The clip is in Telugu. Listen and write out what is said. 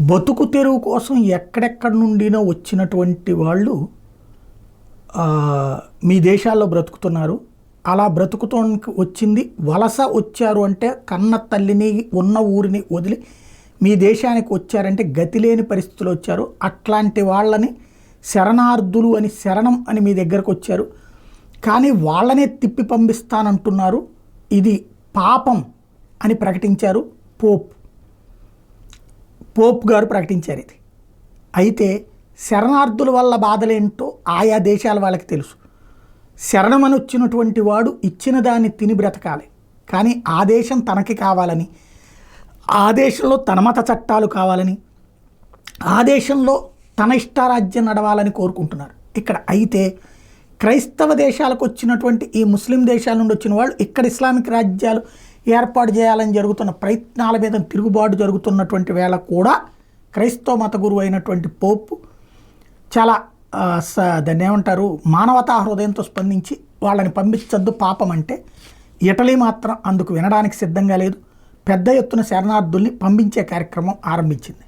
బతుకు తెరువు కోసం ఎక్కడెక్కడి నుండినో వచ్చినటువంటి వాళ్ళు మీ దేశాల్లో బ్రతుకుతున్నారు. అలా బ్రతుకుతోనికి వచ్చింది వలస వచ్చారు అంటే కన్న తల్లిని ఉన్న ఊరిని వదిలి మీ దేశానికి వచ్చారంటే గతి లేని పరిస్థితులు వచ్చారు. అట్లాంటి వాళ్ళని శరణార్థులు అని శరణం అని మీ దగ్గరకు వచ్చారు. కానీ వాళ్ళనే తిప్పి పంపిస్తానంటున్నారు. ఇది పాపం అని ప్రకటించారు పోప్ గారు ప్రకటించారు ఇది. అయితే శరణార్థుల వల్ల బాధలేంటో ఆయా దేశాల వాళ్ళకి తెలుసు. శరణమని వచ్చినటువంటి వాడు ఇచ్చిన దాన్ని తిని బ్రతకాలి. కానీ ఆ దేశం తనకి కావాలని, ఆ దేశంలో తన మత చట్టాలు కావాలని, ఆ దేశంలో తన ఇష్టారాజ్యం నడవాలని కోరుకుంటున్నారు ఇక్కడ. అయితే క్రైస్తవ దేశాలకు వచ్చినటువంటి ఈ ముస్లిం దేశాల నుండి వచ్చిన వాళ్ళు ఇక్కడ ఇస్లామిక్ రాజ్యాలు ఏర్పాటు చేయాలని జరుగుతున్న ప్రయత్నాల మీద తిరుగుబాటు జరుగుతున్నటువంటి వేళ కూడా క్రైస్తవ మత గురువు అయినటువంటి పోప్ చాలా దాన్ని ఏమంటారు మానవతా హృదయంతో స్పందించి వాళ్ళని పంపించద్దు పాపం అంటే, ఇటలీ మాత్రం అందుకు వినడానికి సిద్ధంగా లేదు. పెద్ద ఎత్తున శరణార్థుల్ని పంపించే కార్యక్రమం ఆరంభించింది.